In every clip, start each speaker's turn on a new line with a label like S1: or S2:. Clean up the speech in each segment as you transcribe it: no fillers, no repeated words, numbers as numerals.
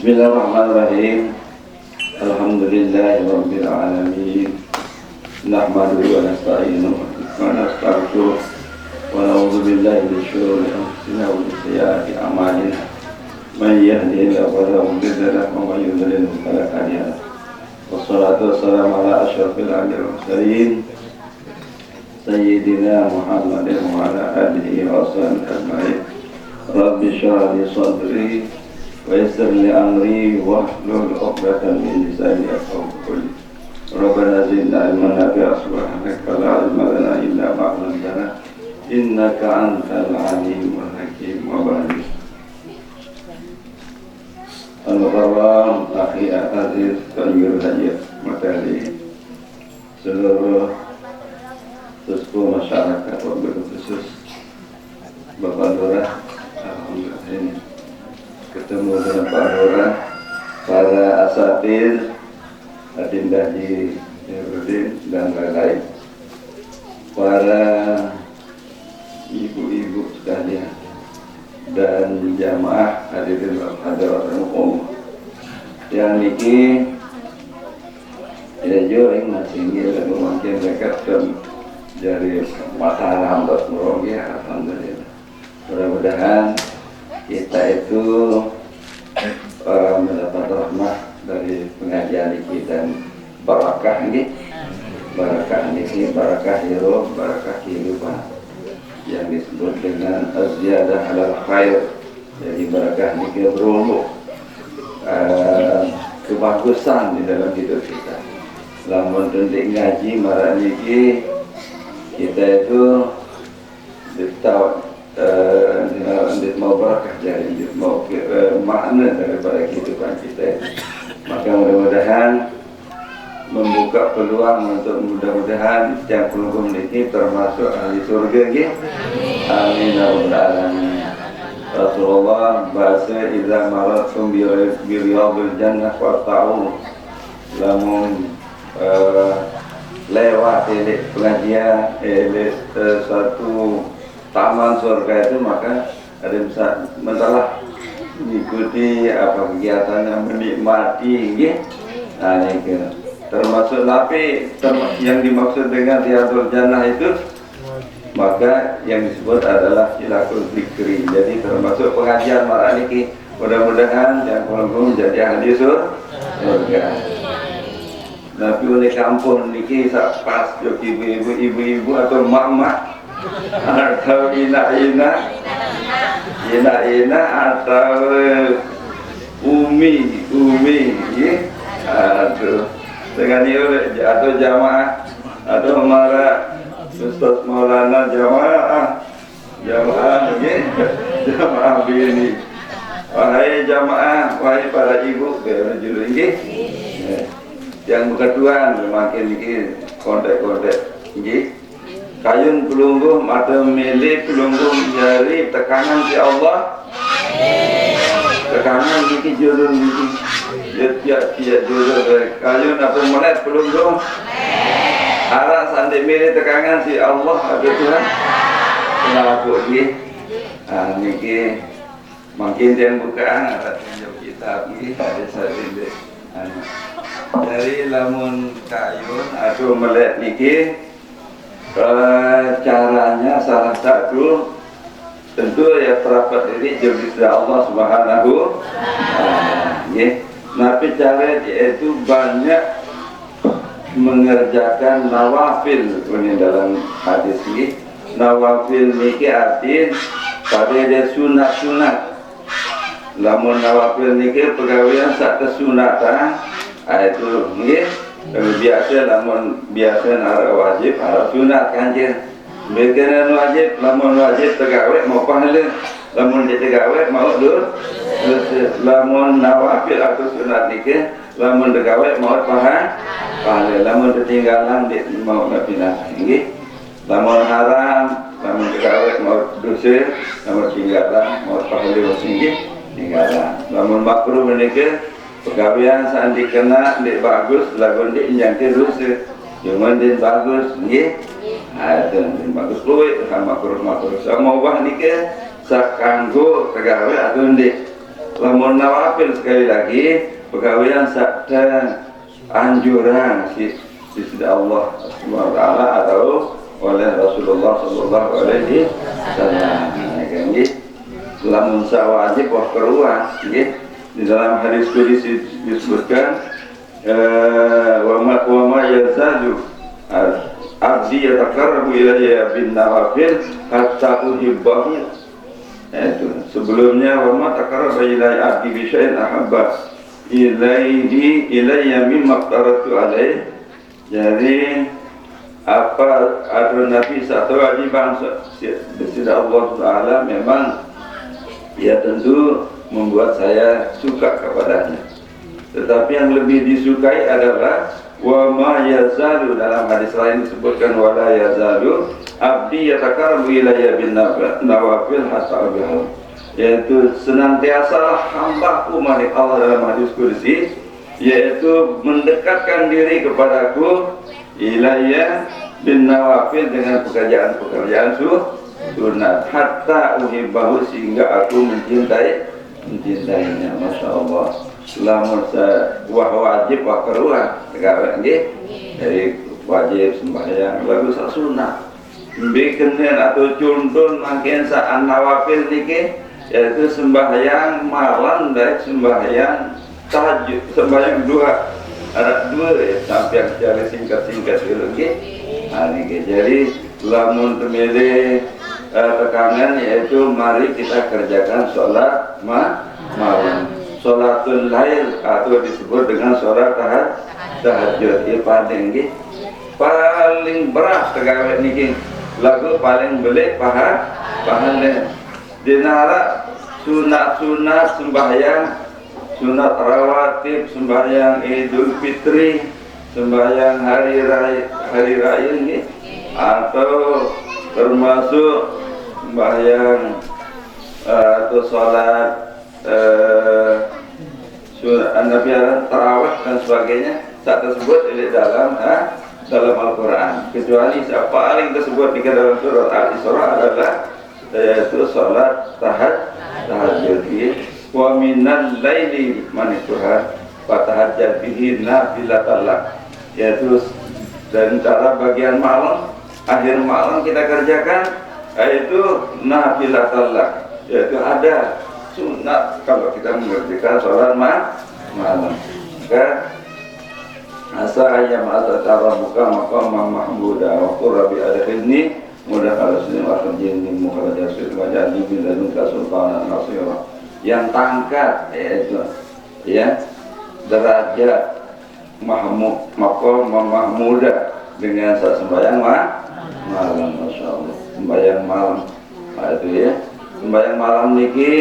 S1: Bismillahirrahmanirrahim. Alhamdulillahirabbil alamin. Nahmaduhu wa nasta'inuhu wa nastaghfiruh wa na'udzu billahi min shururi anfusina wa min sayyiati a'malina. Man yahdihillahu fala mudilla lahu wa man yudlil fala hadiya lahu. Wassalatu wassalamu ala asyrafil anbiya'i wal mursalin sayyidina Muhammadin wa ala alihi wa sahbihi ajma'in. Rabbi shrah li sadri wa yassir li amri wahlul 'uqdatam min lisani yafqahu qawli. Rabbana zidna ilman nafi'an subhanaka la ilma lana illa ma 'allamtana innaka antal alimul hakim. Wa ba'du. Al-Mukarram akhi aziz Tanjur Haji materi seluruh sesepuh masyarakat wabil khusus Bapak Lurah. Alhamdulillah ini ketemu dengan Pak Lurah, para asatidz, Adinda Haji Nurudin dan lain-lain, para ibu-ibu sekalian dan jamaah hadirin hadirat umum yang niki ya jo yang masih ingin mungkin dekat dan dari mata hamba merogi. Alhamdulillah, mudah-mudahan kita itu mendapat rahmah dari pengajian ini dan barakah ini, barakah hirup, barakah kehidupan yang disebut dengan az-ziyadah alal khair. Jadi barakah ini berumur kebagusan di dalam hidup kita. Lamun tendik ngaji marah niki kita itu mau barakah, jadi mau makna daripada kehidupan kita. Maka mudah-mudahan membuka peluang untuk mudah-mudahan yang pelunggung ini termasuk ahli surga gitu. Amin ya rabbal alamin. Rasulullah bahasa idza maratum bi riyadil jannah fa'ta'u. Lamun lewat pengajian satu taman surga itu, maka ada bisa masalah mengikuti apa kegiatannya, menikmati gitu. Nah ini termasuk yang dimaksud dengan riyadul jannah itu, maka yang disebut adalah hilakul zikri. Jadi termasuk pengajian marah niki, mudah-mudahan yang pelunggung menjadi ahli surga. Tapi oleh kampung niki pas ibu-ibu atau mak-mak atau ina-ina atau umi ya. Aduh, dengan itu atau jamaah atau mara Ustaz Maulana jamaah ya, jamaah bini. Wahai jamaah, wahai para ibu berjulur ini yang berketuan makin ini kontek-kontek ini kayun pelungguh mata milik pelungguh jari tekanan si Allah. Tekanan ini jurun ini tiap jurun kayun apa menit pelungguh arah sandi milik tekanan si Allah. Ada Tuhan kenapa ini niki makin yang bukaan ada kitab ini ada sandi dari lamun kayun atau melek niki. Caranya salah satu tentu ya terapat diri jadi Allah Subhanahu ya. Tapi cara yaitu banyak mengerjakan nawafil. Ini dalam hadis ini nawafil niki arti pada dia sunat. Lamun nawafil niki pegawaian sak kesunatan itu nggih. Biasa lamun biasa arah wajib arah sunat kanjeng. Berkenan wajib lamun wajib tegawe mau pahala, lamun dia tegawe mau dur. Lamun nawafil atau sunat niki lamun tegawe mau pahala, lamun ketinggalan dia mau pindah nggih. Lamun haram lamun tegawe mau dosa, lamun tinggalan mau pahala nggih tinggalan. Lamun makruh niki pegawaian saat dikena dek bagus lagun dek nyangke rusak cuma dek bagus nggih. Ada bagus luwe kan makruh sama ubah nike sak kanggo pegawai atau dek lamun nawafil sekali lagi pegawaian sakda anjuran si Allah Subhanahu wa taala atau oleh Rasulullah sallallahu alaihi wasallam. Kan gitu. Lamun wajib wah keruan nggih. Di dalam hadis qudsi disebutkan wa ma yazalu abdi yataqarrabu ilayya bin nawafil hatta uhibbahu. Itu sebelumnya wa ma taqarraba ilayya abdi bi syai'in ahabba ilayya mimma qaratu alaih. Jadi apa ada Nabi satu wajiban sisi Allah Taala memang ya tentu membuat saya suka kepadanya. Tetapi yang lebih disukai adalah wa ma yazalu, dalam hadis lain disebutkan wala yazalu abdi yataqarrabu ilayya bin nawafil hatta bihi, yaitu senantiasa hambaku manik Allah dalam hadis qudsi, yaitu mendekatkan diri kepadaku ilayya bin nawafil dengan pekerjaan-pekerjaan sunat hatta uhibbahu, sehingga aku mencintainya. Masya Allah. Lamun wah wajib wah keruan negara nggih dari wajib sembahyang lalu sak sunat bikin atau contoh makin saan nawafil niki, yaitu sembahyang malam dan sembahyang tahajud, sembahyang dua ada dua ya, sampai yang cari singkat-singkat dulu nggih. Niki jadi lamun temele tekanan, yaitu mari kita kerjakan sholat malam, sholatul lail atau disebut dengan sholat tahajud. Paling berat tegawe niki lagu paling belik pahala dinara sunat sembahyang, sunat rawatib, sembahyang Idul Fitri, sembahyang hari raya ini, atau termasuk sembahyang atau sholat Nabi tarawih dan sebagainya, tak tersebut di dalam Al-Quran, kecuali siapa paling tersebut di dalam surat Al-Isra adalah yaitu sholat tahajud. Wa minal laili manituha fatahajjat bihi nafilatan lak, yaitu dan cara bagian malam, akhir malam kita kerjakan yaitu nafilatan lak, yaitu ada sunat kalau kita mengerjakan sholat malam. Maka asa ayam asa cara buka maqam mahmuda wa qurbi adkhilni mudah kalau sini akan jinni mukharaja sir wajah di ladun kasultanan nasira, yang tangkat yaitu ya derajat maqam mahmuda dengan sembahyang malam. Masya Allah, sembahyang malam. Itu ya, sembahyang malam niki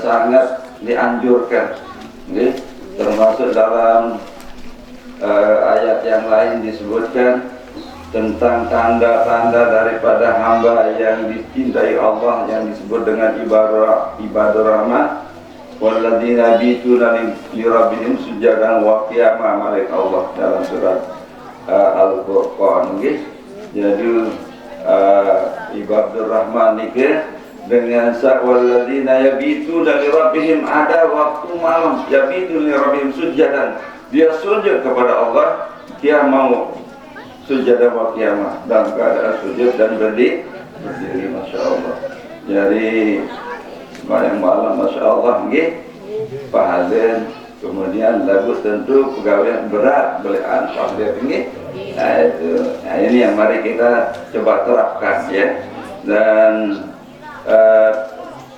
S1: sangat dianjurkan, okay? Termasuk dalam ayat yang lain disebutkan tentang tanda-tanda daripada hamba yang dicintai Allah, yang disebut dengan ibadur rahman, walladzina bituna li rabbihim sujadan wa qiyama, malik Allah dalam surat Al-Furqan. Jadi ibadur rahman niki dengan walladzina yabituna li rabbihim, ada waktu malam yabitu li rabbihim sujadan, dia sujud kepada Allah, dia mau sujud wa qiyamah, dalam keadaan sujud dan berdiri. Masya Allah. Jadi sembahyang malam Masya Allah nggih pahala. Kemudian lagu tentu pegawai berat belian pahala nggih. Nah ini yang mari kita coba terapkan ya. Dan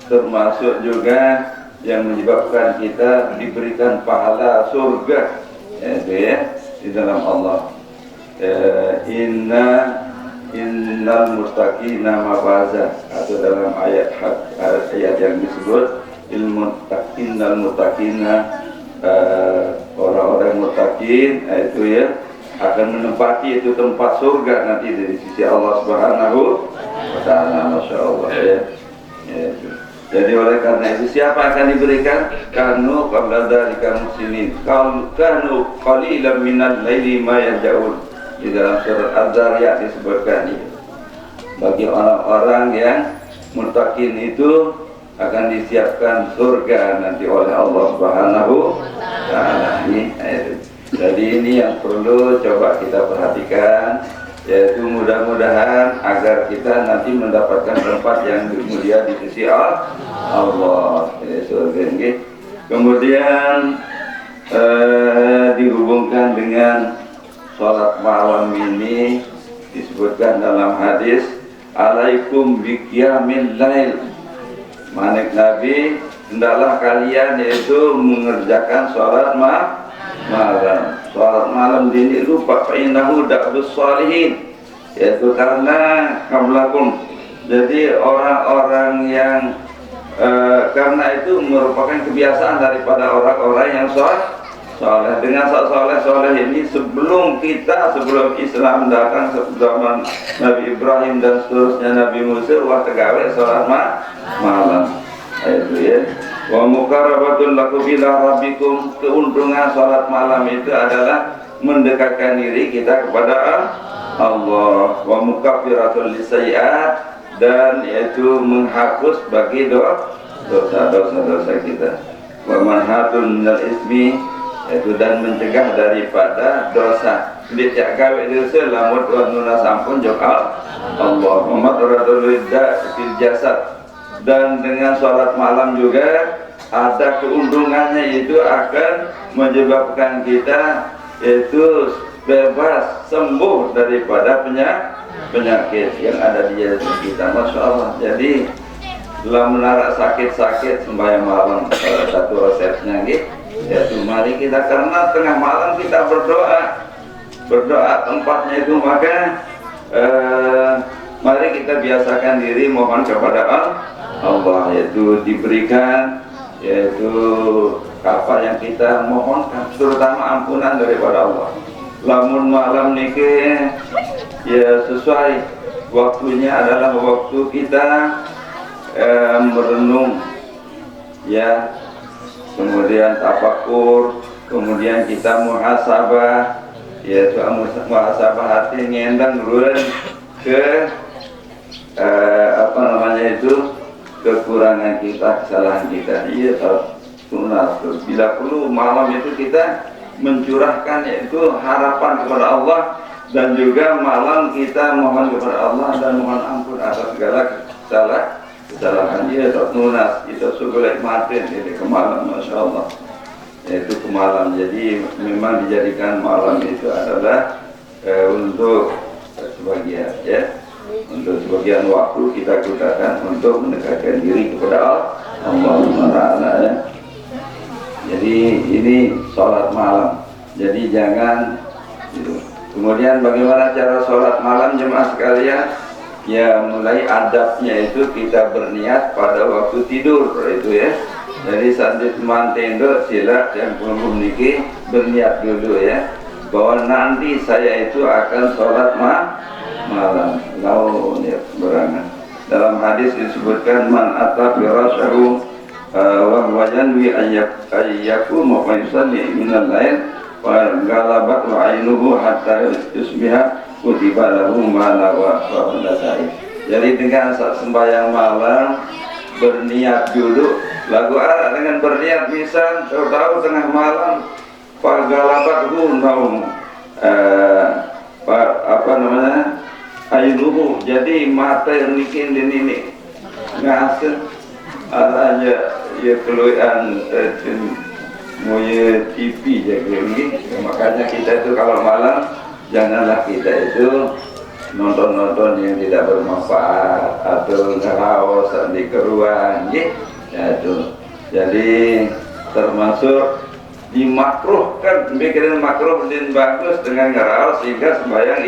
S1: termasuk juga yang menyebabkan kita diberikan pahala surga, yaitu ya di dalam Allah. Innal muttaqina mafaza, atau dalam ayat yang disebut innal muttaqina, orang-orang muttaqin itu ya akan menempati itu tempat surga nanti dari sisi Allah Subhanahu wa taala. Masya Allah ya. Jadi oleh karena itu siapa akan diberikan? Kanu qabla dzalika muslimin, kanu qalilan minal laili ma yahjaun. Di dalam surat Az-Zariyat disebutkan ini, bagi orang-orang yang muttaqin itu akan disiapkan surga nanti oleh Allah Subhanahu wa Ta'ala. Jadi ini yang perlu coba kita perhatikan, yaitu mudah-mudahan agar kita nanti mendapatkan tempat yang mulia di sisi Allah, surga. Kemudian dihubungkan dengan sholat malam ini disebutkan dalam hadis, alaikum biqiyamil lail, manik Nabi, hendaklah kalian yaitu mengerjakan sholat malam. Sholat malam ini lupa fa'innahu da'bus sholihin, yaitu karena qablakum, jadi orang-orang yang karena itu merupakan kebiasaan daripada orang-orang yang soleh. Dengan soleh ini sebelum Islam datang, zaman Nabi Ibrahim dan seterusnya Nabi Musa, wah tegawe sholat malam. Itu ya. Wa muqarrabatun lakum ila rabbikum, keuntungan sholat malam itu adalah mendekatkan diri kita kepada Allah. Wa mukaffiratun lisayyi'at, dan yaitu menghapus bagi dosa-dosa kita. Wa manhatun minal ismi, yaitu dan mencegah daripada dosa. Dia gawe dosa lamun nuna sampun jokal Allah. Muhammadul ridda fil jasad, dan dengan sholat malam juga ada keuntungannya, itu akan menyebabkan kita yaitu bebas, sembuh daripada penyakit yang ada di jasad kita. Masya Allah. Jadi dalam menarik sakit-sakit sembahyang malam, salah satu resepnya gitu, yaitu mari kita, karena tengah malam kita berdoa tempatnya itu, maka mari kita biasakan diri mohon kepada Allah, yaitu diberikan yaitu apa yang kita mohonkan, terutama ampunan daripada Allah. Lamun malam niki ya sesuai waktunya adalah waktu kita merenung ya, kemudian tafakur, kemudian kita muhasabah, yaitu muhasabah hati, ngendang duluan ke apa namanya itu, kekurangan kita, kesalahan kita. Iya, tunas. Bila perlu malam itu kita mencurahkan yaitu harapan kepada Allah, dan juga malam kita mohon kepada Allah dan mohon ampun atas segala kesalahan. Iya, tunas. Kita sudah matin ini ke malam, masya Allah. Yaitu ke malam. Jadi memang dijadikan malam itu adalah untuk sebagian ya. Untuk sebagian waktu kita gunakan untuk mendekatkan diri kepada Allah Taala ya. Jadi ini sholat malam. Jadi jangan gitu. Kemudian bagaimana cara sholat malam jemaah sekalian? Ya, mulai adabnya itu kita berniat pada waktu tidur itu ya. Jadi saat di teman tendo sila yang belum niki berniat dulu ya, bahwa nanti saya itu akan sholat malam. Lau niat berangan. Dalam hadis disebutkan man ata firasyahu wa huwa yanwi ayyakum wa yusalli min al-lail wa galabat wa ainuhu hatta yusbiha kutiba lahu ma nawa wa nasai. Jadi dengan saat sembahyang malam berniat dulu. Lagu arah dengan berniat misal tahu tengah malam pagalabat naum apa namanya ainuhu, jadi mata yang bikin ini ngasih arahnya ya keluhan moye TV jadi ini. Makanya kita itu kalau malam janganlah kita itu nonton yang tidak bermanfaat atau ngeraos di keruan ya itu. Jadi termasuk dimakruhkan, bikin makruh dan bagus dengan ngeraos sehingga sembahyang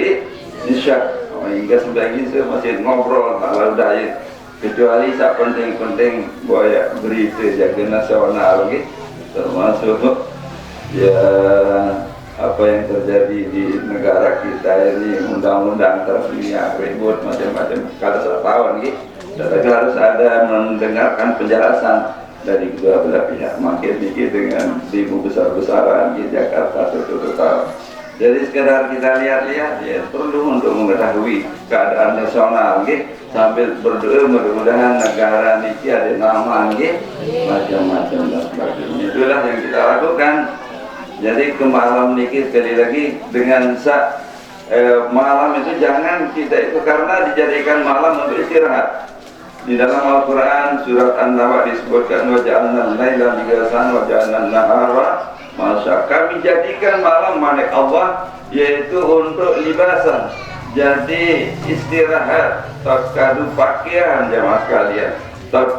S1: isya. Hingga sembilan ini masih ngobrol kalau daya, kecuali saat penting-penting buaya berita jaga nasional gitu, termasuk ya apa yang terjadi di negara kita ini, undang-undang tersedia ribut macam-macam kalau setahun gitu. Tetapi harus ada mendengarkan penjelasan dari kedua belah pihak. Makin dikit dengan demo besar-besaran di Jakarta tutup-tutup. Jadi sekedar kita lihat-lihat ya, perlu untuk mengetahui keadaan nasional gitu. sambil berdoa mudah-mudahan negara ini ada nama macam-macam dan sebagainya. Itulah yang kita lakukan. Jadi ke malam niki sekali lagi dengan malam itu jangan kita itu karena dijadikan malam untuk istirahat. Di dalam Al-Quran surat An-Naba disebutkan waja'alna al-laila libasan waja'alna an-nahara ma'asya. Kami jadikan malam milik Allah yaitu untuk libasan. Jadi istirahat, kadu pakaian jamaah sekalian,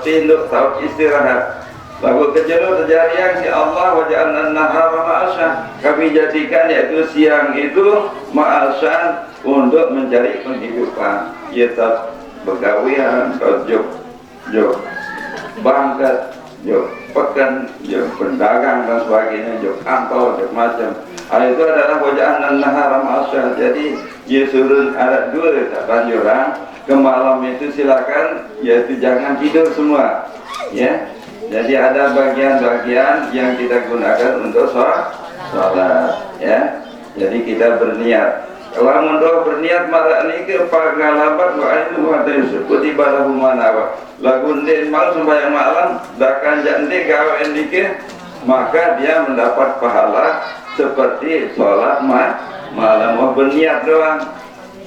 S1: tinduk, istirahat. Lalu kejenuh terjadi yang si Allah waja'alna an-nahara ma'asya. Kami jadikan yaitu siang itu ma'asya untuk mencari penghidupan. Yaitu begawian, jok bangkat, jok pekan, jok pendagang dan sebagainya, jok kantor, jok macam. Hal itu adalah waja'an nahara ma'asyah. Jadi Yesus ada dua tak banjuran ke malam itu silakan, yaitu jangan tidur semua, ya. Jadi ada bagian-bagian yang kita gunakan untuk sholat, ya. Jadi kita berniat. Kalau mundur berniat marah ini ke pagalabat wa itu mata Yusuf kutiba lahu manawa lagu ndin malam sembahyang malam dakan jande gawe endike maka dia mendapat pahala seperti sholat malam. Mau berniat doang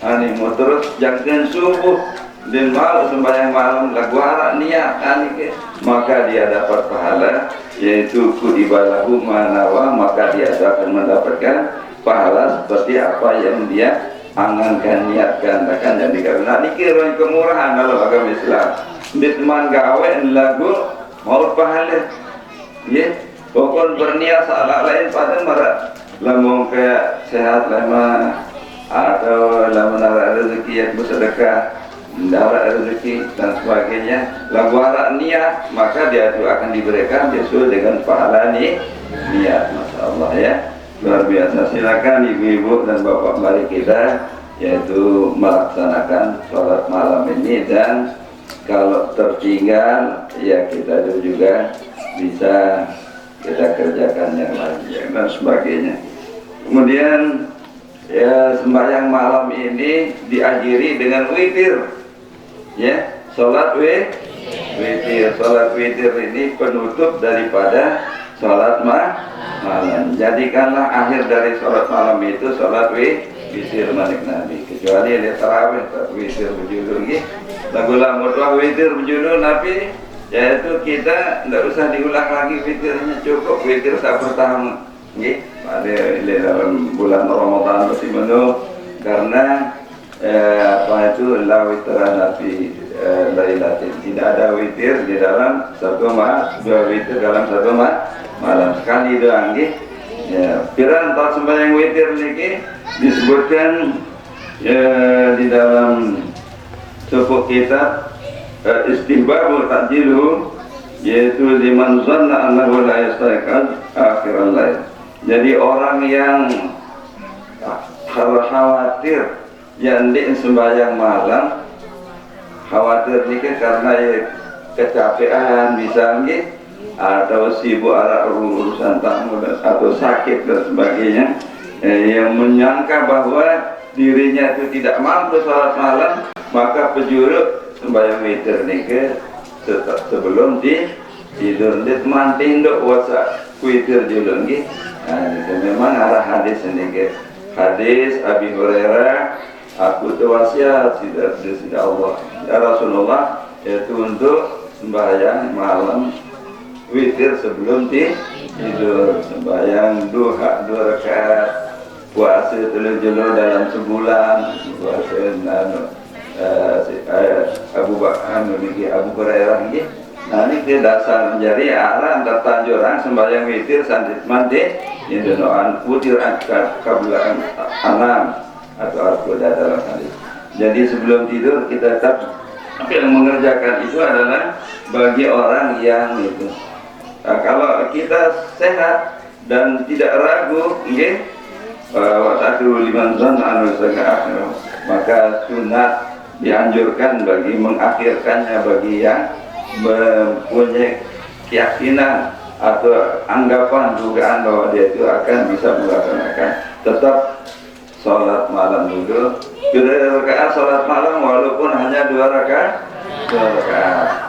S1: ani mau terus jangan subuh dan malam sembahyang malam lagu harap niat anike maka dia dapat pahala yaitu kutiba lahu manawa maka dia akan mendapatkan pahala seperti apa yang dia angankan, niatkan, akan jadi karena dikira kemurahan dalam agama Islam. Di teman gawe lagu mau pahala, ya. Pokok berniat salah lain pada marah, lamun kayak sehat lama atau lamun ada rezeki yang bersedekah, darah rezeki dan sebagainya. Lagu harap niat maka dia itu akan diberikan sesuai dengan pahala niat, masya Allah ya. Luar biasa. Silakan ibu-ibu dan bapak mari kita yaitu melaksanakan sholat malam ini dan kalau tertinggal ya kita juga bisa kita kerjakan yang lain dan sebagainya. Kemudian ya sembahyang malam ini diakhiri dengan witir, ya sholat witir. Sholat witir ini penutup daripada sholat malam. Jadikanlah akhir dari sholat malam itu sholat witir malik Nabi. Kecuali ada tarawih witir berjudul lagu lamutlah witir berjudul Nabi, yaitu kita tidak usah diulang lagi witirnya, cukup witir saat pertama pada dalam bulan Ramadan masih menu karena apa itu la witran Nabi lailatin, tidak ada witir di dalam satu malam, dua witir dalam satu malam sekali doang ya. Piran tak sembahyang witir niki disebutkan ya, di dalam sebuah kitab istihbabul ta'jilu yaitu liman zanna annahu la yastaiqaz akhiral lail. Jadi orang yang khawatir yang di sembahyang malam khawatir niki karena ya, kecapean misalnya atau sibuk ada urusan tamu atau sakit dan sebagainya yang menyangka bahwa dirinya itu tidak mampu sholat malam maka penjuru sembahyang witir niki sebelum tidur dia teman tinduk wasa witir julung niki. Nah, itu memang ada hadis niki, hadis Abi Hurairah, aku tu wasiat tidak Allah ya Rasulullah yaitu untuk sembahyang malam witir sebelum tidur, sembahyang duha 2 rakaat, puasa 3 jelo dalam sebulan, puasa Abu Bakar Abu Hurairah ini. Nah ini dia dasar menjadi arah antar tanjuran sembahyang witir sandit mandi ini doaan witir kabulan anam atau al-qudah dalam hadis. Jadi sebelum tidur kita tetap yang mengerjakan itu adalah bagi orang yang itu. Nah, kalau kita sehat dan tidak ragu, waktu liman zan maka sunat dianjurkan bagi mengakhirkannya bagi yang mempunyai keyakinan atau anggapan dugaan bahwa dia itu akan bisa melaksanakan tetap sholat malam dulu rakaat sholat malam walaupun hanya 2 rakaat.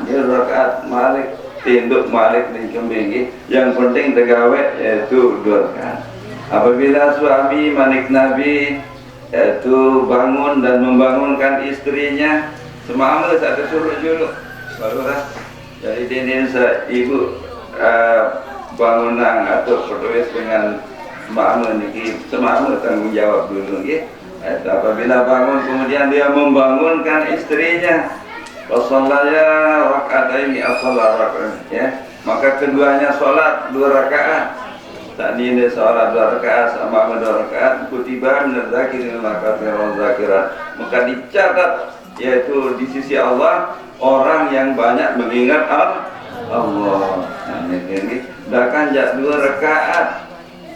S1: Dia rakaat malik tinduk malik di kembing. Yang penting tegawe yaitu 2 rakaat. Apabila suami manik Nabi yaitu bangun dan membangunkan istrinya, semama saat suruh dulu barulah. Jadi ini ibu bangunan atau berdoa dengan semama niki semama tanggung jawab dulu gitu. Apabila bangun kemudian dia membangunkan istrinya, wasallaya raka'ataini as-salat raka'at, ya, maka keduanya sholat 2 rakaat. Tadi ini sholat 2 rakaat sama 2 rakaat, kutiba minaz zakirin wal zakirat, maka dicatat yaitu di sisi Allah orang yang banyak mengingat Allah. Nah, ini bahkan 2 rakaat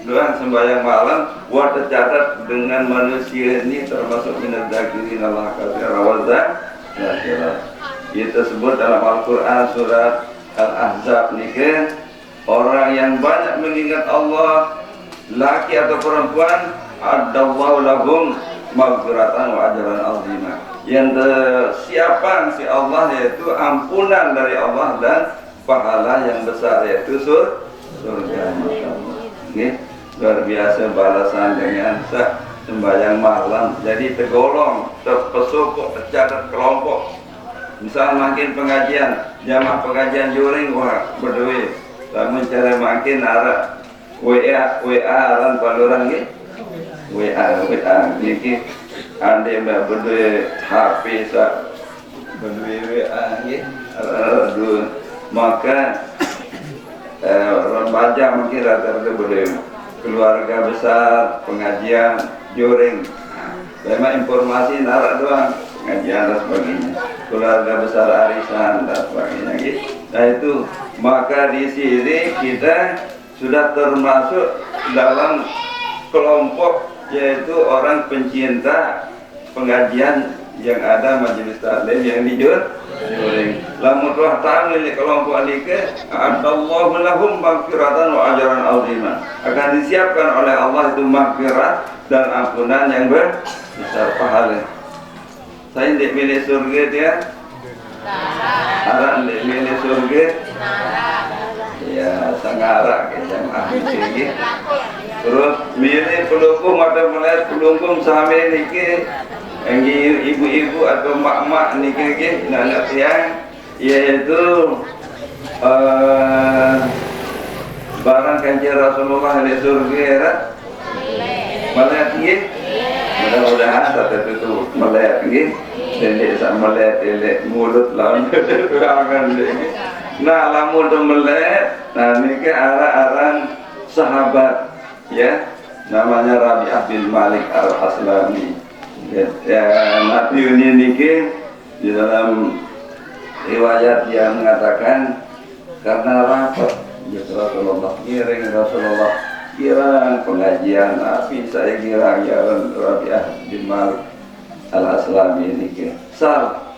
S1: doang sembahyang malam buat tercatat dengan manusia ini termasuk minaz zakirin Allah katsiran wa zakirat. Itu sebut dalam Al-Qur'an surat Al-Ahzab nih, orang yang banyak mengingat Allah, laki atau perempuan, adallahu lahum maghfiratan wa ajran azima. Yang tersiapan si Allah yaitu ampunan dari Allah dan pahala yang besar yaitu surga. Masyaallah. Nggih. Luar biasa balasan dengan sembahyang malam. Jadi tergolong, terpesukuk, tercatat kelompok. Misal makin pengajian, jamaah pengajian juring, wah berduit. Namun cara makin arah WA aran paluran gitu. WA niki ande mbak berduit HP sa berduit WA gitu. Maka remaja mungkin rata-rata berduit. Keluarga besar, pengajian, juring. Memang informasi narak doang, pengajian dan sebagainya. Keluarga besar arisan dan sebagainya. Gitu. Nah itu, maka di sini kita sudah termasuk dalam kelompok yaitu orang pencinta pengajian yang ada majelis taklim yang juring. Lamun roh ta'amil kelompok alike adallahu lahum maghfiratan wa ajran azima. Akan disiapkan oleh Allah itu maghfirat dan ampunan yang besar pahala. Saya tidak milih surga dia. Arah tidak milih surga. Ya sangara ke jamaah sini. Terus milih pelukung atau melihat pelukung sami niki. Yang ibu-ibu atau mak-mak niki nak tiang yaitu barang kanjeng Rasulullah di surga melihat nggih. Mudah-mudahan satu itu melihat nggih. Dene sak melihat elek mulut lawan akan nggih. Nah, lamun melihat nah niki arah-arah sahabat ya. Namanya Rabi'ah bin Malik Al-Aslami. Ya, Nabi ini niki di dalam riwayat yang mengatakan karena rapat ya Rasulullah giring Rasulullah girang pengajian Nabi saya girang ya Rabi'ah bin Malik Al-Aslami niki sal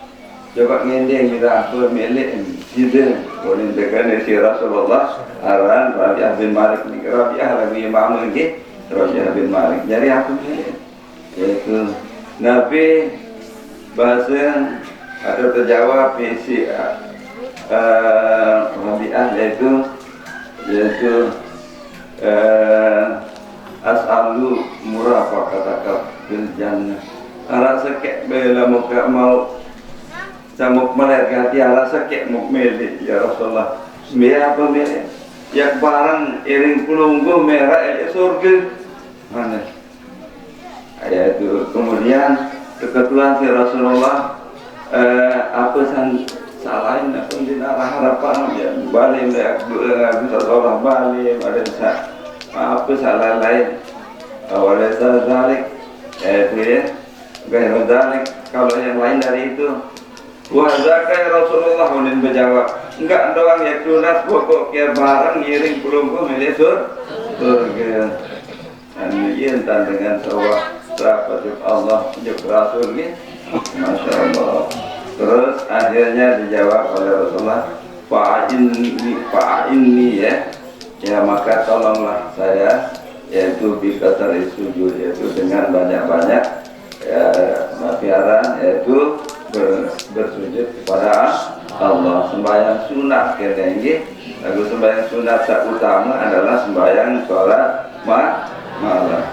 S1: coba ngendeng kita aku milik gitu boleh tekan si Rasulullah aran Rabi'ah bin Malik niki Rabi'ah lagi imam niki Rabi'ah bin Malik jadi aku milik yaitu Nabi bahasa ada terjawab si Rabi'ah yaitu as'alu murafaqataka bil jannah. Rasa kek bela muka mau samuk melihat hati rasa kek mau milih ya Rasulullah. Biar apa milih? Ya barang iring pelunggu merah surga. Mana? Yaitu kemudian keketuaan si Rasulullah apa salahin apa dinarah harapan ya balik bisa sholat balik ada apa salah lain awalnya zalik itu ya gaya zalik kalau yang lain dari itu wah zakai Rasulullah kemudian menjawab enggak doang ya tunas pokok kira barang ngiring pelunggu milik surga dan ini dengan sawah sahabat Allah juk Rasul ni, masya Allah. Terus akhirnya dijawab oleh Rasulullah, fa'inni ya maka tolonglah saya yaitu bikasar sujud yaitu dengan banyak-banyak ya, mafiaran yaitu bersujud kepada Allah. Sembahyang sunat kena ini. Lalu sembahyang sunat tak utama adalah sembahyang sholat malam.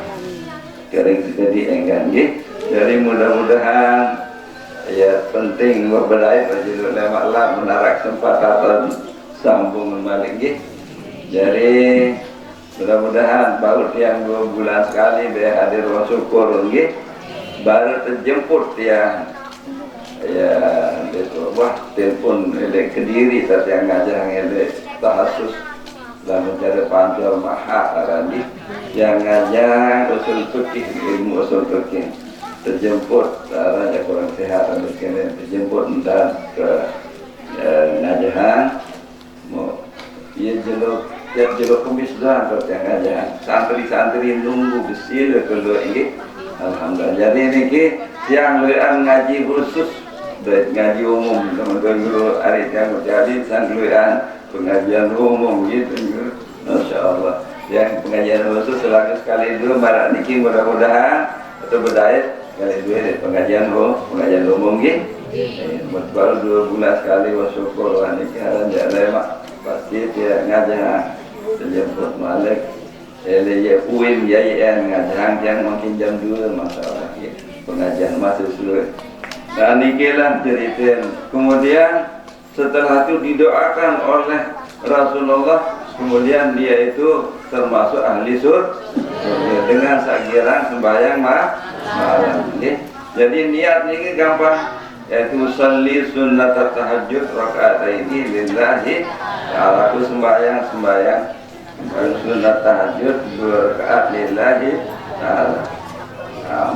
S1: Kering kita dienggan ini. Jadi mudah-mudahan ya penting berbelai bagi lemak menarik kesempatan sambung balik ini. Jadi mudah-mudahan baru yang 2 bulan sekali dia hadir syukur ini baru terjemput ya wah telepon elek Kediri tapi yang ngajak elek tahasus dan mencari panjang mahal arani yang ngajak usul fikih ilmu usul fikih terjemput raja kurang sehat dan terjemput dan ke ngajahan mau ia jelok kumis dah yang ngajahan santri-santri nunggu besi kalau ini alhamdulillah. Jadi ini siang luan ngaji khusus baik ngaji umum teman-teman guru hari yang menjadi sang luan pengajian umum gitu. Masya Allah yang pengajian khusus selalu sekali dulu marak niki mudah-mudahan atau berdaya sekali dua pengajian umum gitu. Baru 2 bulan sekali bersyukur niki haran mak pasti dia ngajak terjemput malik ya UIN YIN ngajaran yang makin jam 2 masalah pengajian masih seluruh. Dan inilah cerita. Kemudian setelah itu didoakan oleh Rasulullah, kemudian dia itu termasuk ahli surga dengan sagiran sembahyang malam. Jadi niat ini gampang, yaitu salli sunnat tahajud rakaataini lillahi ta'ala. Aku sembahyang sunat tahajud 2 rakaat lillahi ta'ala.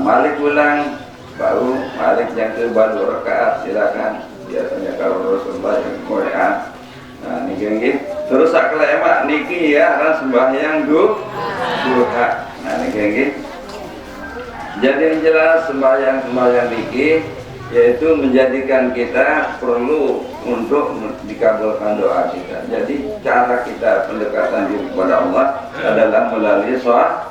S1: Malik ulang baru Malik yang ke baru rakaat silakan biasanya kalau Rasulullah yang Quran. Nah niki terus sakla emak niki ya kan sembahyang duha. Nah niki jadi yang jelas sembahyang niki yaitu menjadikan kita perlu untuk dikabulkan doa kita. Jadi cara kita pendekatan diri kepada Allah adalah melalui sholat.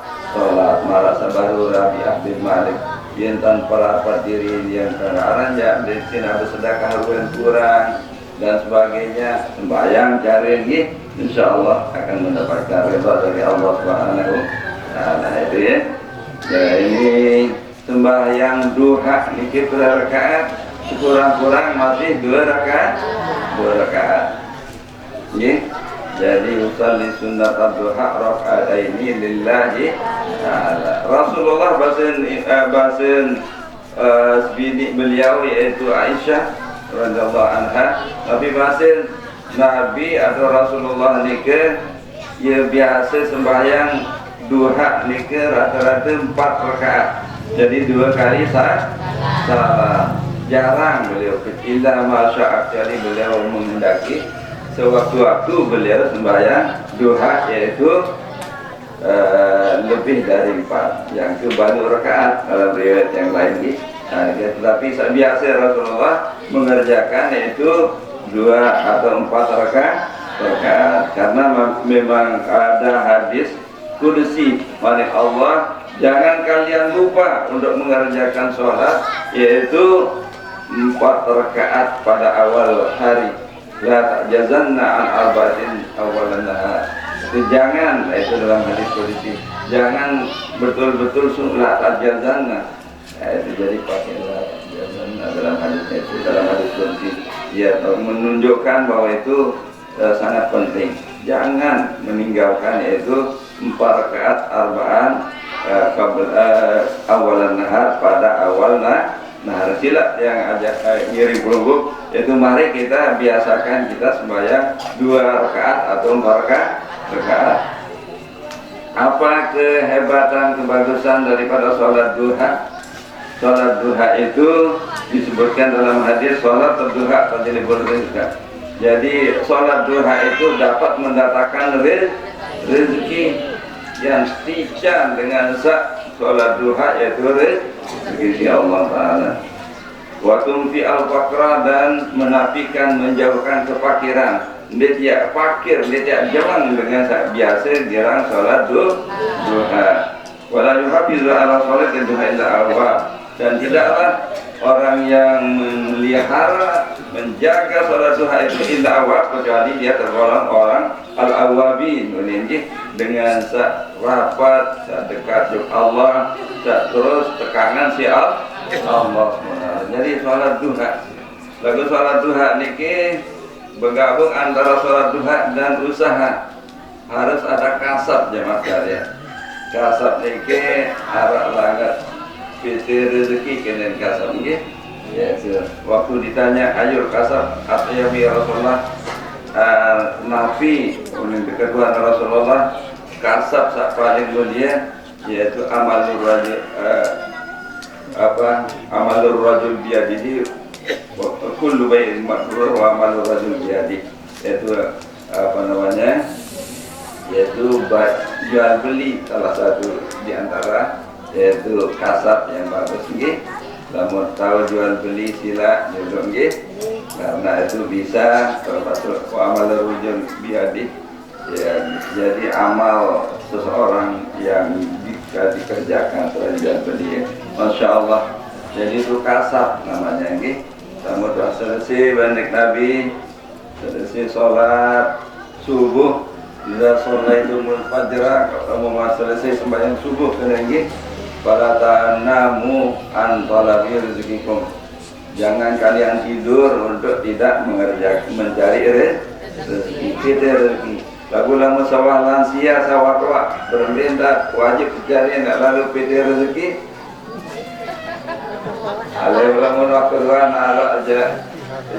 S1: Marasa baru Rabi Abdul Malik yentan para diri yang kenaran ya di sini ada sedekah haruan kurang dan sebagainya sembahyang cari ini insya Allah akan mendapatkan redha dari Allah Subhanahu Taala itu ya. Nah ini sembahyang duha niki rakaat kurang-kurang masih 2 rakaat. Nggih. Jadi usalli sunnat duha rakaataini lillahi ta'ala. Rasulullah bahasan bini beliau yaitu Aisyah radhiyallahu anha, tapi bahasan Nabi atau Rasulullah niki ya biasa sembahyang duha niki rata-rata 4 rakaat. Jadi 2 kali salah. Jarang beliau illa masya kecuali beliau menghendaki sewaktu-waktu beliau sembahyang duha yaitu lebih dari 4 yang ke baru rakaat dalam riwayat yang lain ini. Nah, tetapi biasa Rasulullah mengerjakan yaitu 2 atau 4 rakaat karena memang ada hadis kudusi milik Allah, jangan kalian lupa untuk mengerjakan sholat yaitu 4 rakaat pada awal hari. La ta'jazanna an arba'in awalan nahar. Itu jangan, itu dalam hadis kudsi. Jangan betul-betul la ta'jazanna. Itu jadi pakai la ta'jazanna dalam hadisnya itu dalam hadis kudsi. Ya, menunjukkan bahwa itu sangat penting. Jangan meninggalkan yaitu 4 rakaat arba'an awalan nahar pada awal nahar. Sila yang ajak ngiring pelunggup yaitu mari kita biasakan kita sembahyang 2 rakaat atau 4 rakaat. Apa kehebatan kebagusan daripada sholat duha? Sholat duha itu disebutkan dalam hadis sholat duha fadilul rizq. Jadi sholat duha itu dapat mendatangkan rezeki yang sejalan dengan sholat duha yaitu rezeki Allah Ta'ala. Wa tumfi al-faqra dan menafikan menjauhkan kefakiran. Dia tidak fakir, dia tidak jalan dengan biasa dirang sholat duha. Wala yuhafizu ala sholat duha illa awal. dan tidaklah orang yang memelihara menjaga sholat duha itu illa awab, kecuali dia tergolong orang al-awabin, dengan rapat, dekat dengan Allah, terus tekanan si Allah. Jadi sholat duha, lagu sholat duha niki bergabung antara sholat duha dan usaha. Harus ada kasab jemaah sekalian. Kasab niki harap banget piti rezeki kenen kasab niki. Ya, waktu ditanya ayo kasab artinya ya Rasulullah, Nabi kedua Rasulullah, kasab sak paling mulia yaitu amalur rajul, amalur rajul biadihi kullu bai'in mabrur wa amalur rajul biadihi, yaitu yaitu jual beli salah satu di antara, yaitu kasab yang bagus nggih. Namun tahu jual beli sila juga nggih, karena itu bisa termasuk amal rujul biadi, ya, jadi amal seseorang yang bisa dikerjakan selain jual beli, ya. Masya Allah. Jadi itu kasab namanya nggih. Namun selesai balik Nabi, selesai sholat subuh, bila sholat itu fajr, kalau mau selesai sembahyang subuh kena nggih, fala ta'namu an talabi rezekikum. Jangan kalian tidur untuk tidak mencari rezeki. Kita rezeki. Lagu-lagu sawah lansia, sawah tua berminta wajib cari tidak lalu PT rezeki. Alai lamun waktuan ala aja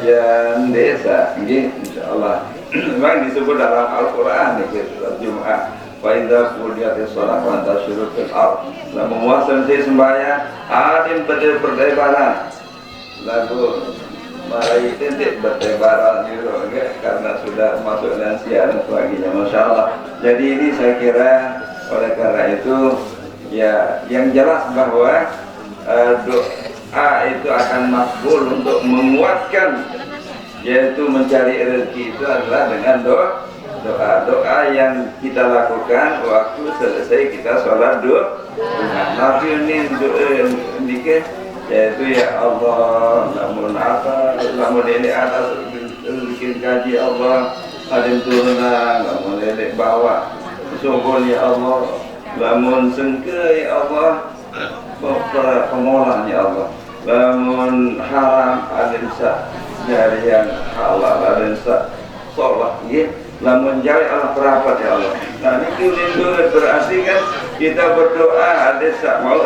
S1: yang desa, ini insyaallah. Memang disebut dalam Al-Quran nih surat Jumat. Faidah kuliatis sholat wanita syuruk fil ard. Nah, memuaskan si sembahyang adim berdebaran. Lagu marai titik berdebaran juga, karena sudah masuk lansia dan sebagainya. Masya Allah. Jadi ini saya kira oleh karena itu, ya, yang jelas bahwa doa itu akan makbul untuk menguatkan, yaitu mencari rezeki itu adalah dengan doa yang kita lakukan waktu selesai kita sholat duha. Nabi ini yaitu ya Allah, namun ini atas rezeki gaji Allah, adim turunan, namun ini bawa sungguh ya Allah, namun sengke ya Allah, pengolah ya Allah, namun haram adim sah dari yang halal adim sah sholat ya. Lamun jauh Allah perapat ya Allah. Nah ini berarti kan kita berdoa ada mau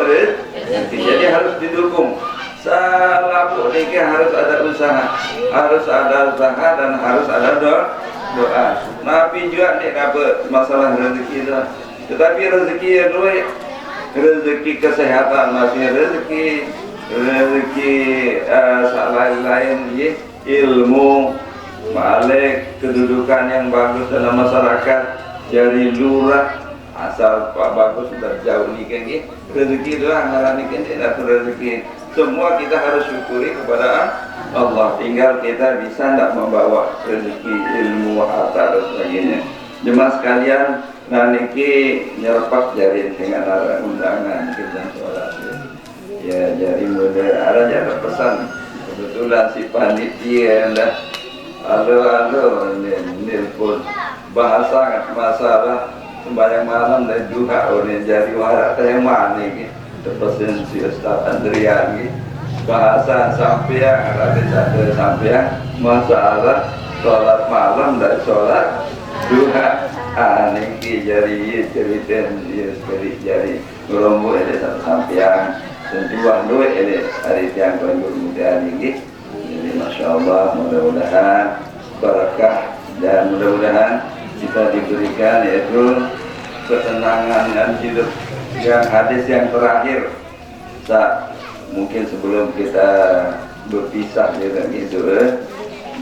S1: jadi harus didukung. Salapu ini harus ada usaha, dan harus ada doa. Nabi juga nih apa masalah rezeki itu. Tetapi rezeki yang dua, rezeki kesehatan masih rezeki lain ilmu, balik kedudukan yang bagus dalam masyarakat, jadi lurah asal pak bagus sudah jauh nikah, rezeki itu ngaran nikah tidak rezeki. Semua kita harus syukuri kepada Allah. Tinggal kita bisa tidak membawa rezeki ilmu, harta dan sebagainya. Jemaah sekalian, nanti nyerpak jari dengan arah undangan kita sholat. Ya jadi mudah ada pesan. Kebetulan si panitia dah halo nelpon bahasa masalah sembahyang malam dan juga orang jadi warak tema ni terpesen si Ustaz Andrian ni bahasa sampean ada satu sampean masalah sholat malam dan sholat duha. Ni jadi cerita jadi ngerombol ada satu sampean dan dua ini hari yang mudah ini. Jadi Masya Allah, mudah-mudahan barakah dan mudah-mudahan kita diberikan yaitu ketenangan dan hidup. Yang hadis yang terakhir mungkin sebelum kita berpisah gitu,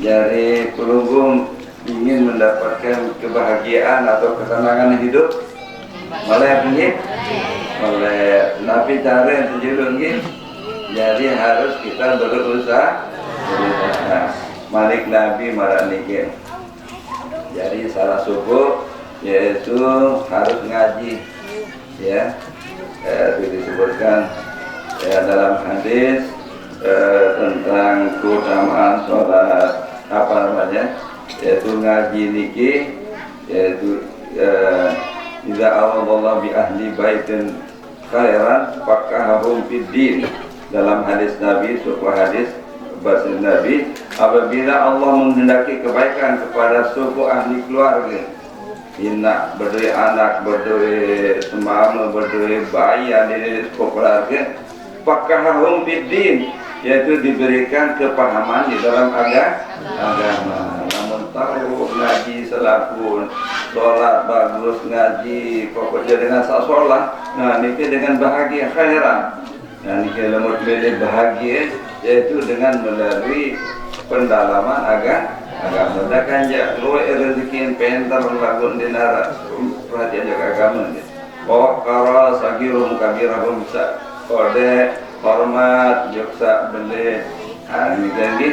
S1: jadi pelunggung ingin mendapatkan kebahagiaan atau ketenangan hidup oleh Nabi Tarin tujuh, jadi harus kita berusaha. Malik Nabi Maranikin. Jadi salah suku yaitu harus ngaji, ya. Itu disebutkan ya dalam hadis tentang keutamaan sholat apa namanya, yaitu ngaji niki, yaitu idza aradallahu bi ahli baitin khairan fakahum fid din. Dalam hadis Nabi, sebuah hadis bahasa Nabi, apabila Allah menghendaki kebaikan kepada suku ahli keluarga, inak berdua anak, berdua semama, berdua bayi yang di keluarga, fakahum fid din, yaitu diberikan kepahaman di dalam agama. Namun tahu ngaji selapun, sholat bagus, ngaji pokoknya dengan sholat, nah ini dengan bahagia khairan. Nah ini lemot milih bahagia, yaitu dengan melalui pendalaman agama. Dakan ya luwe rezeki pintar lagun di nara perhatian jaga agama. Bahwa kara sagirum kabirahum bisa kode hormat joksa beli ini lagi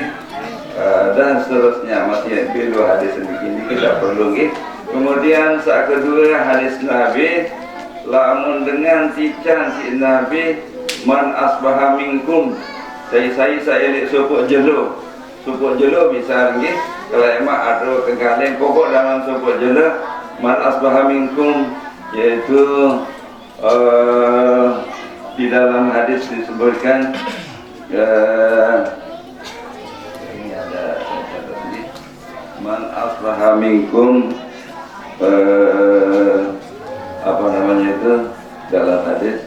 S1: dan seterusnya, masih bilu hadis ini kita perlu gitu. Kemudian saat kedua hadis Nabi, lamun dengan tican si Nabi, man asbaha minkum, saya elek supuk jelo bisa lagi. Kalau emang ada kegaleng pokok dalam supuk jelo, man asbaha minkum, yaitu di dalam hadis disebutkan ini ada man asbaha minkum, apa namanya itu dalam hadis,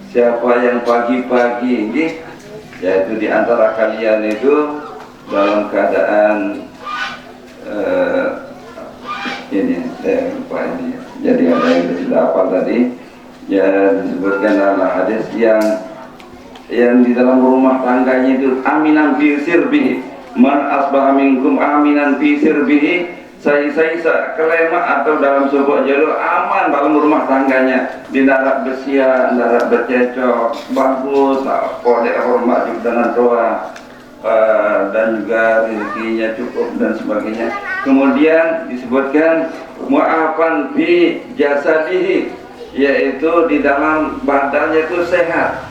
S1: siapa yang pagi-pagi ini, yaitu di antara kalian itu dalam keadaan ini saya lupa ini. Jadi ada yang sudah apa tadi ya, disebutkan dalam hadis yang di dalam rumah tangganya itu aminan fi sirbihi, man asbaha minkum aminan fi sirbihi, saya kelema atau dalam sebuah jalur aman dalam rumah tangganya, di darat bersiap, darat bercecok bagus, kode hormat juga dengan doa, dan juga rezekinya cukup dan sebagainya. Kemudian disebutkan mu'afan fi jasadihi, yaitu di dalam badannya itu sehat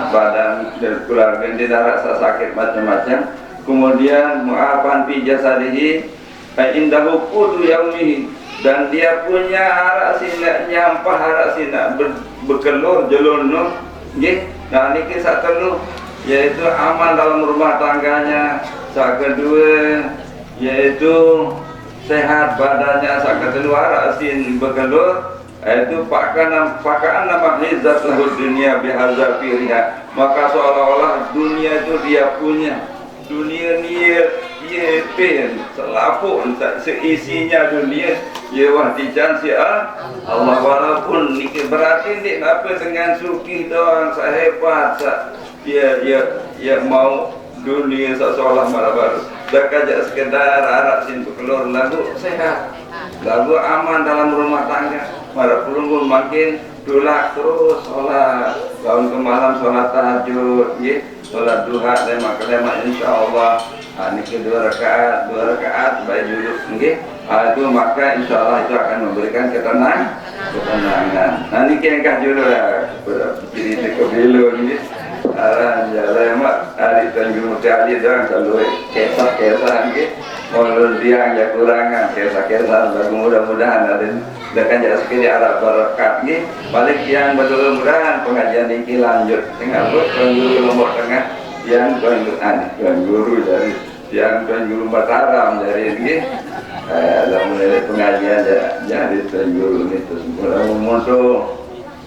S1: badan dan keluarga, tidak rasa sakit macam-macam. Kemudian mu'afan fi jasadihi indahu qutu yaumihi, dan dia punya harak sina nyampah, harak sina bekelur jelurno nggih. Nah niki sak telu, yaitu aman dalam rumah tangganya. Sak kedua yaitu sehat badannya. Sak kedua asin begelur, yaitu pakaan nama hizat lahu dunia bihazza firiha, maka seolah-olah dunia itu dia punya. Dunia ni dia pen selapun seisinya dunia ya wah dijan si Allah, walaupun ni berarti ni apa dengan suki doang sehebat ya mau dunia seolah malah baru dah kajak sekedar harap sin keluar lagu sehat, lagu aman dalam rumah tangga. Marah pulung makin dulak terus sholat bangun ke malam, sholat tahajud ya, sholat duha lema insyaallah. Ini kedua rakaat baik dulu nggih. Itu maka insyaallah itu akan memberikan ketenangan. Nah ini kengkah dulu lah cerita kebelo ini. Jalan mak hari Tanjung Mutiara doang kalau kesah nggih. Kalau dia ya kurangan kesah bagus, mudah-mudahan ada dekan jadi sekali arah berkat nggih. Balik yang mudah-mudahan pengajian ini lanjut dengan guru Lombok Tengah yang tuan guru dari yang tuan guru Mataram dari ini dalam pengajian jadi tuan guru itu mudah-mudahan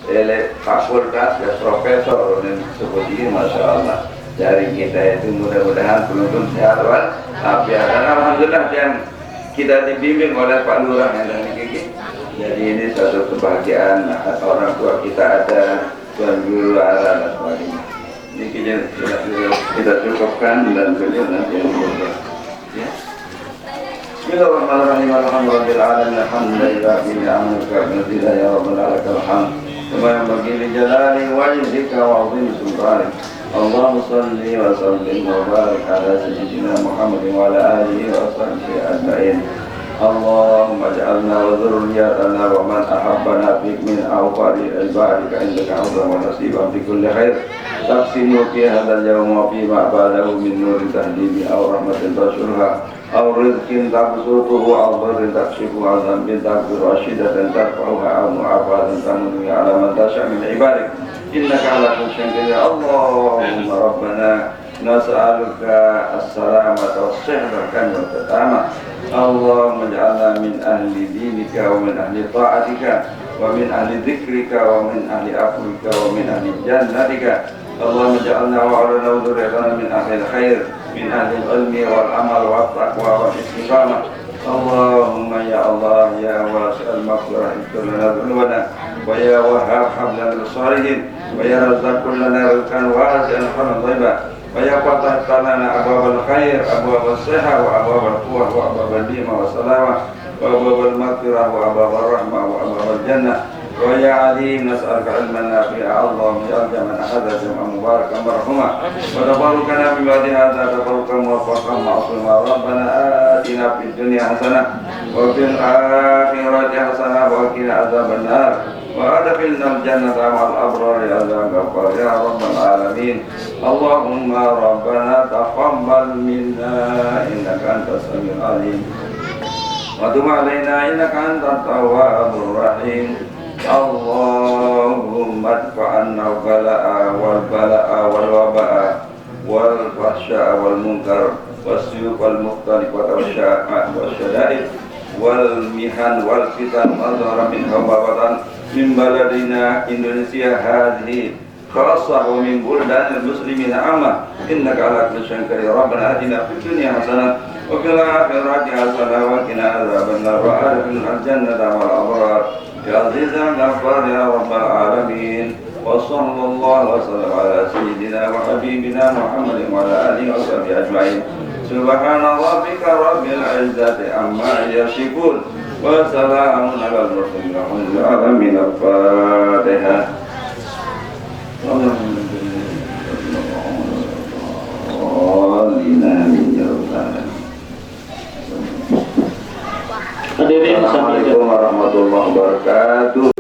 S1: ele fakultas ya profesor dan seperti ini, masya Allah. Dari kita itu mudah-mudahan penonton sehat walafiat, dan alhamdulillah yang kita dibimbing oleh Pak Lurah yang dari Kiki. Jadi ini suatu kebahagiaan, orang tua kita ada, tuan guru arah dan sebagainya. Ini kita cukupkan dan beliau nanti yang berdoa. Ya. Bismillahirrahmanirrahim. Alhamdulillahirabbil alamin. Alhamdulillah ya rabbal alamin. Kama yanbaghi li jalali wajhika wa 'azimi sultanik. Allahumma shalli wa sallim wa barik ala sayyidina Muhammadin wa ala alihi wa sahbihi ajma'in. اللهم اجعلنا وذرياتنا ومن أحبنا فيك من أوفر عبادك عندك عوضا ونصيبا في كل خير تقسم في هذا اليوم وفيما بعده من نور تهدي أو رحمة تشرها أو رزق تبسطه أو ضر تكشفه أو ذنب تغفر وشدة ترفعها أو معافاة تمنع على من تشاء من عبادك إنك على كل شيء قدير. اللهم ربنا نسألك السلامة والصحة والتتامة. اللهم اجعلنا من أهل دينك ومن أهل طاعتك ومن أهل ذكرك ومن أهل عفوك ومن أهل جنتك. اللهم اجعلنا وأولادنا وذريتنا من أهل الخير من أهل العلم والعمل والتقوى والاستقامة. اللهم يا الله يا واسع المغفرة اغفر لنا ذنوبنا ويا وهاب هب لنا الصالحين ويا رزاق كل لنا رزقا واسعا حسنا طيبا ويا فتح لنا أبواب الخير أبواب الصحة وأبواب القوة وأبواب النعمة والسلامة وأبواب المغفرة وأبواب الرحمة وأبواب الجنة. ويا عليم نسألك علما نافعا. اللهم اجعل جمعنا هذا جمعا مباركا مرحوما وتباركنا من بعد هذا تباركا موفقا معصوما. ربنا آتنا في الدنيا حسنة وفي الآخرة حسنة وقنا عذاب النار وأدخلنا الجنة مع الأبرار يا ذا الغفار يا رب العالمين. اللهم ربنا تقبل منا إنك أنت السميع العليم وتب علينا إنك أنت التواب الرحيم. اللهم ادفع عنا البلاء والبلاء والوباء والفحشاء والمنكر والسيوف المختلفة والشدائد والمحن والفتن ما ظهر منها وبطن من بلدنا إندونيسيا هذه خاصة ومن بلدان المسلمين عامة إنك على كل شيء قدير. ربنا آتنا في الدنيا حسنة وفي الآخرة حسنة وقنا عذاب النار وأدخلنا الجنة مع الأبرار يا عزيز الغفار يا رب العالمين. وصلى الله وسلم على سيدنا وحبيبنا محمد وعلى آله وصحبه أجمعين. سبحان ربك رب العزة عما يصفون وسلام على المرسلين والحمد لله من الفاتحة. Assalamualaikum warahmatullahi wabarakatuh.